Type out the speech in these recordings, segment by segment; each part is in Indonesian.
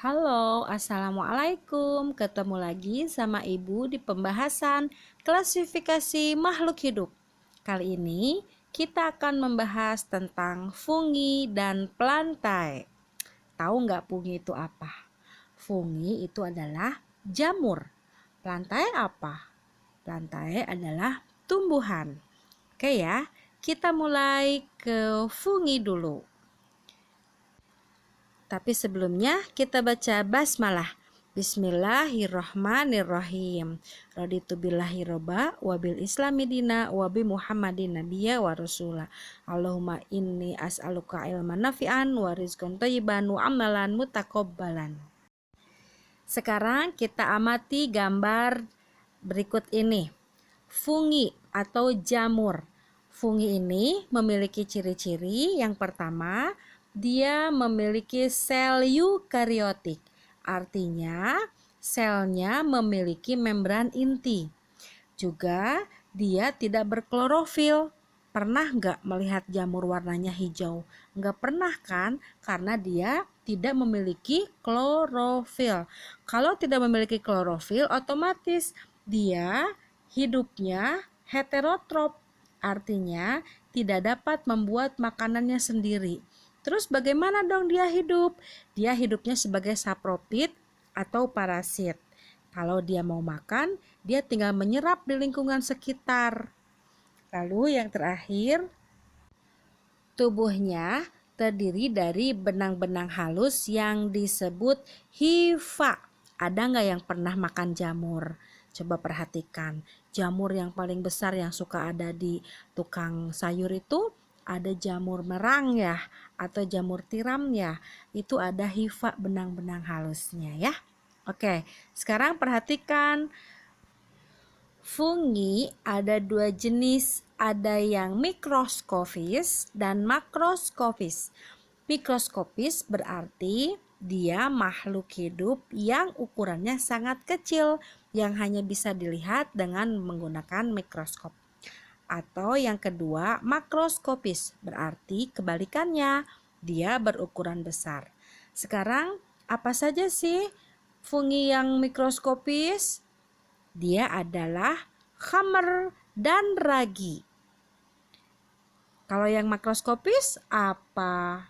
Halo, Assalamualaikum. Ketemu lagi sama Ibu di pembahasan klasifikasi makhluk hidup. Kali ini kita akan membahas tentang fungi dan plantae. Tahu nggak fungi itu apa? Fungi itu adalah jamur. Plantae apa? Plantae adalah tumbuhan. Oke ya, kita mulai ke fungi dulu. Tapi sebelumnya kita baca basmalah. Bismillahirrahmanirrahim. Raditu billahi robba wa bil islami dina wa bi Muhammadin nabiyya wa rasula. Allahumma inni as'aluka ilman nafi'an wa rizqan thayyiban wa amalan mutaqabbalan. Sekarang kita amati gambar berikut ini. Fungi atau jamur. Fungi ini memiliki ciri-ciri. Yang pertama, dia memiliki sel eukariotik, artinya selnya memiliki membran inti. Juga dia tidak berklorofil. Pernah nggak melihat jamur warnanya hijau? Nggak pernah kan? Karena dia tidak memiliki klorofil. Kalau tidak memiliki klorofil, otomatis dia hidupnya heterotrop, artinya tidak dapat membuat makanannya sendiri. Terus bagaimana dong dia hidup? Dia hidupnya sebagai sapropit atau parasit. Kalau dia mau makan, dia tinggal menyerap di lingkungan sekitar. Lalu yang terakhir, tubuhnya terdiri dari benang-benang halus yang disebut hifa. Ada nggak yang pernah makan jamur? Coba perhatikan, jamur yang paling besar yang suka ada di tukang sayur itu ada jamur merang ya, atau jamur tiram ya. Itu ada hifa, benang-benang halusnya ya. Oke, sekarang perhatikan fungi ada dua jenis, ada yang mikroskopis dan makroskopis. Mikroskopis berarti dia makhluk hidup yang ukurannya sangat kecil, yang hanya bisa dilihat dengan menggunakan mikroskop. Atau yang kedua, makroskopis, berarti kebalikannya, dia berukuran besar. Sekarang, apa saja sih fungi yang mikroskopis? Dia adalah hammer dan ragi. Kalau yang makroskopis apa?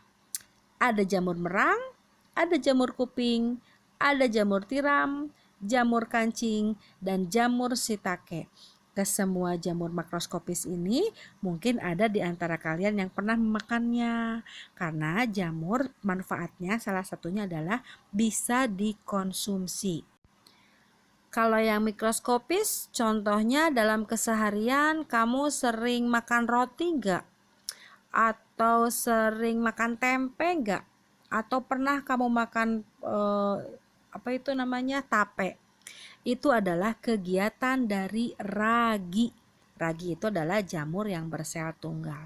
Ada jamur merang, ada jamur kuping, ada jamur tiram, jamur kancing, dan jamur shiitake. Kesemua jamur makroskopis ini mungkin ada di antara kalian yang pernah memakannya. Karena jamur manfaatnya salah satunya adalah bisa dikonsumsi. Kalau yang mikroskopis, contohnya dalam keseharian kamu sering makan roti nggak? Atau sering makan tempe nggak? Atau pernah kamu makan tape? Itu adalah kegiatan dari ragi. Ragi itu adalah jamur yang bersel tunggal.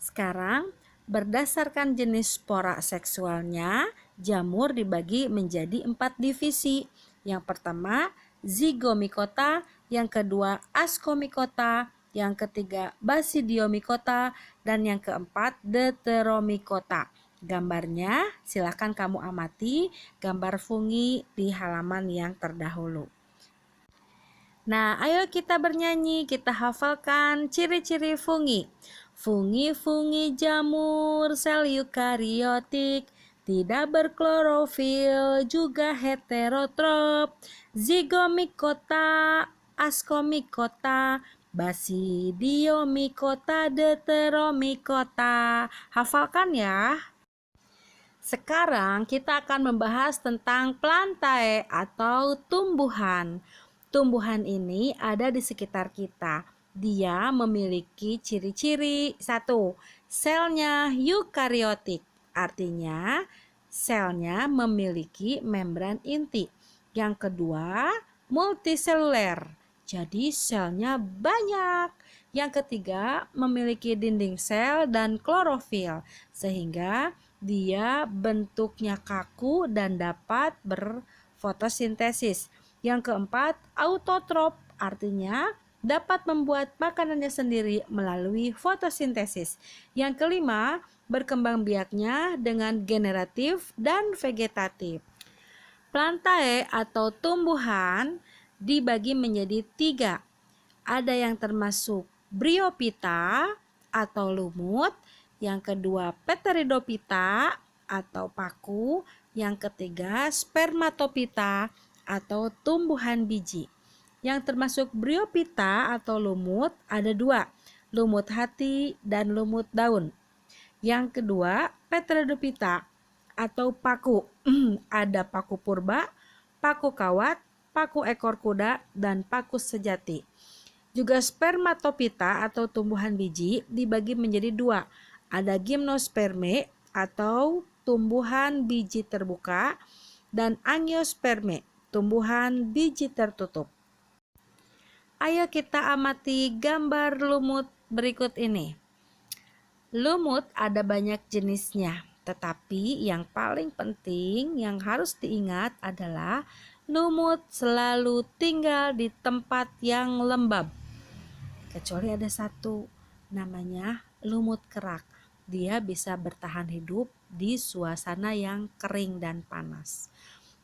Sekarang, berdasarkan jenis spora seksualnya, jamur dibagi menjadi 4 divisi. Yang pertama, zigomikota, yang kedua, askomikota, yang ketiga, basidiomikota, dan yang keempat, deuteromikota. Gambarnya silakan kamu amati gambar fungi di halaman yang terdahulu. Nah, ayo kita bernyanyi, kita hafalkan ciri-ciri fungi. Fungi-fungi jamur sel eukariotik, tidak berklorofil, juga heterotrop. Zigomikota, askomikota, basidiomikota, deuteromikota. Hafalkan ya. Sekarang kita akan membahas tentang plantae atau tumbuhan. Tumbuhan ini ada di sekitar kita. Dia memiliki ciri-ciri. 1. Selnya eukariotik, artinya selnya memiliki membran inti. Yang kedua, multiseluler, jadi selnya banyak. Yang ketiga, memiliki dinding sel dan klorofil, sehingga dia bentuknya kaku dan dapat berfotosintesis. Yang keempat, autotrop, artinya dapat membuat makanannya sendiri melalui fotosintesis. Yang kelima, berkembang biaknya dengan generatif dan vegetatif. Plantae atau tumbuhan dibagi menjadi 3. Ada yang termasuk Bryophyta atau lumut, yang kedua Pteridophyta atau paku, yang ketiga Spermatophyta atau tumbuhan biji. Yang termasuk Bryophyta atau lumut ada 2, lumut hati dan lumut daun. Yang kedua Pteridophyta atau paku. Ada paku purba, paku kawat, paku ekor kuda, dan paku sejati. Juga Spermatophyta atau tumbuhan biji dibagi menjadi 2. Ada Gymnosperme atau tumbuhan biji terbuka dan Angiosperme, tumbuhan biji tertutup. Ayo kita amati gambar lumut berikut ini. Lumut ada banyak jenisnya, tetapi yang paling penting yang harus diingat adalah lumut selalu tinggal di tempat yang lembab. Kecuali ada satu, namanya lumut kerak. Dia bisa bertahan hidup di suasana yang kering dan panas.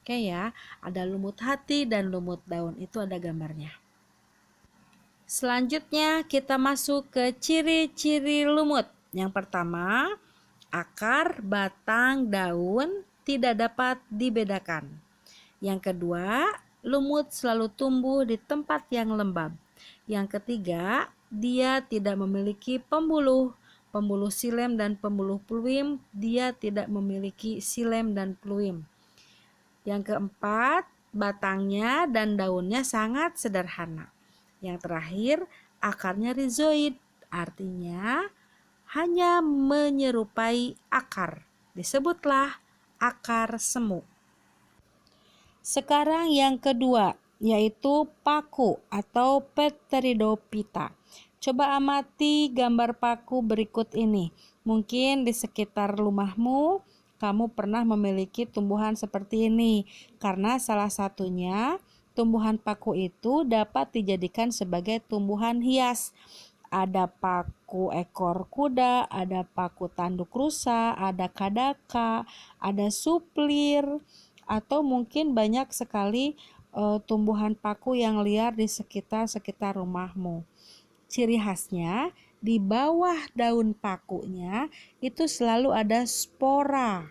Oke ya, ada lumut hati dan lumut daun, itu ada gambarnya. Selanjutnya kita masuk ke ciri-ciri lumut. Yang pertama, akar, batang, daun tidak dapat dibedakan. Yang kedua, lumut selalu tumbuh di tempat yang lembab. Yang ketiga, dia tidak memiliki pembuluh silem dan pembuluh fluim, dia tidak memiliki silem dan fluim. Yang keempat, batangnya dan daunnya sangat sederhana. Yang terakhir, akarnya rhizoid, artinya hanya menyerupai akar. Disebutlah akar semu. Sekarang yang kedua, yaitu paku atau Pteridophyta. Coba amati gambar paku berikut ini. Mungkin di sekitar rumahmu kamu pernah memiliki tumbuhan seperti ini, karena salah satunya tumbuhan paku itu dapat dijadikan sebagai tumbuhan hias. Ada paku ekor kuda, ada paku tanduk rusa, ada kadaka, ada suplir, atau mungkin banyak sekali tumbuhan paku yang liar di sekitar rumahmu. Ciri khasnya, di bawah daun pakunya itu selalu ada spora.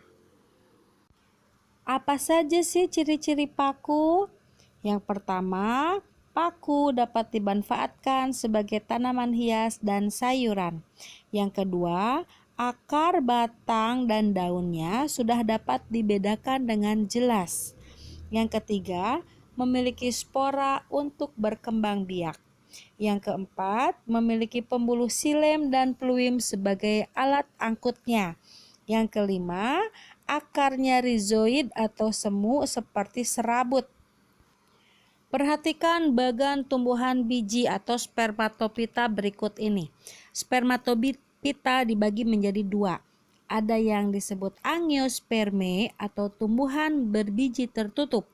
Apa saja sih ciri-ciri paku? Yang pertama, paku dapat dimanfaatkan sebagai tanaman hias dan sayuran. Yang kedua, akar, batang, dan daunnya sudah dapat dibedakan dengan jelas. Yang ketiga, memiliki spora untuk berkembang biak. Yang keempat, memiliki pembuluh silem dan fluim sebagai alat angkutnya. Yang kelima, akarnya rhizoid atau semu seperti serabut. Perhatikan bagan tumbuhan biji atau Spermatophyta berikut ini. Spermatophyta dibagi menjadi 2. Ada yang disebut Angiosperme atau tumbuhan berbiji tertutup.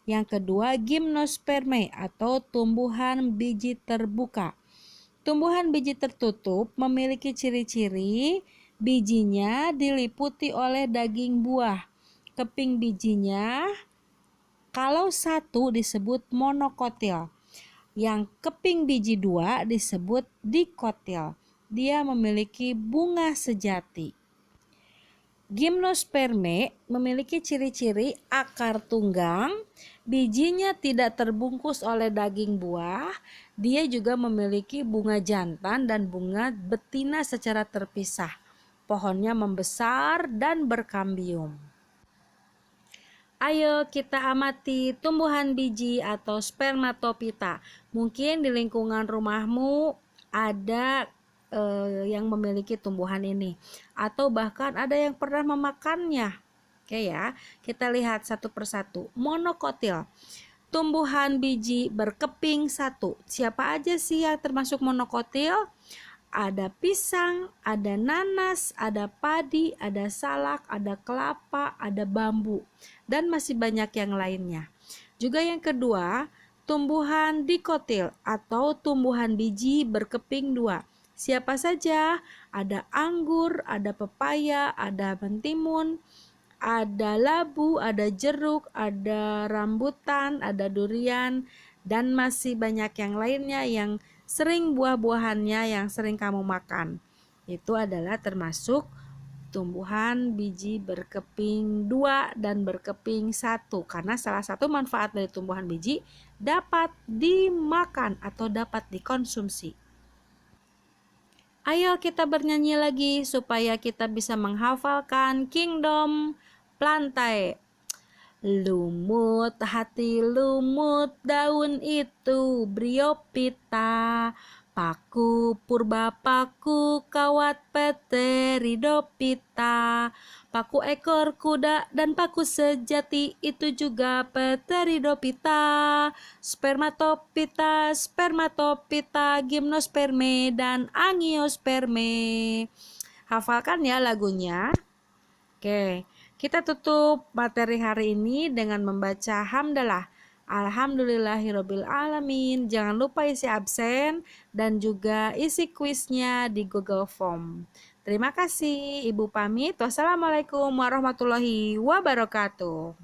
Yang kedua, Gymnosperme atau tumbuhan biji terbuka. Tumbuhan biji tertutup memiliki ciri-ciri bijinya diliputi oleh daging buah. Keping bijinya kalau satu disebut monokotil, yang keping biji 2 disebut dikotil. Dia memiliki bunga sejati. Gymnosperme memiliki ciri-ciri akar tunggang, bijinya tidak terbungkus oleh daging buah, dia juga memiliki bunga jantan dan bunga betina secara terpisah. Pohonnya membesar dan berkambium. Ayo kita amati tumbuhan biji atau Spermatophyta. Mungkin di lingkungan rumahmu ada yang memiliki tumbuhan ini, atau bahkan ada yang pernah memakannya. Oke ya, kita lihat satu persatu. Monokotil, tumbuhan biji berkeping 1. Siapa aja sih yang termasuk monokotil? Ada pisang, ada nanas, ada padi, ada salak, ada kelapa, ada bambu, dan masih banyak yang lainnya. Juga yang kedua, tumbuhan dikotil atau tumbuhan biji berkeping dua. Siapa saja? Ada anggur, ada pepaya, ada mentimun, ada labu, ada jeruk, ada rambutan, ada durian, dan masih banyak yang lainnya yang sering buah-buahannya yang sering kamu makan. Itu adalah termasuk tumbuhan biji berkeping dua dan berkeping satu, karena salah satu manfaat dari tumbuhan biji dapat dimakan atau dapat dikonsumsi. Ayo kita bernyanyi lagi supaya kita bisa menghafalkan Kingdom Plantae. Lumut hati lumut daun itu Bryophyta, paku purba paku kawat Pteridophyta, paku ekor kuda dan paku sejati itu juga Pteridophyta, spermatophyta, spermatophyta, gymnosperme dan angiosperme. Hafalkan ya lagunya. Oke, kita tutup materi hari ini dengan membaca hamdalah. Alhamdulillahirabbil alamin. Jangan lupa isi absen dan juga isi kuisnya di Google Form. Terima kasih. Ibu pamit. Wassalamualaikum warahmatullahi wabarakatuh.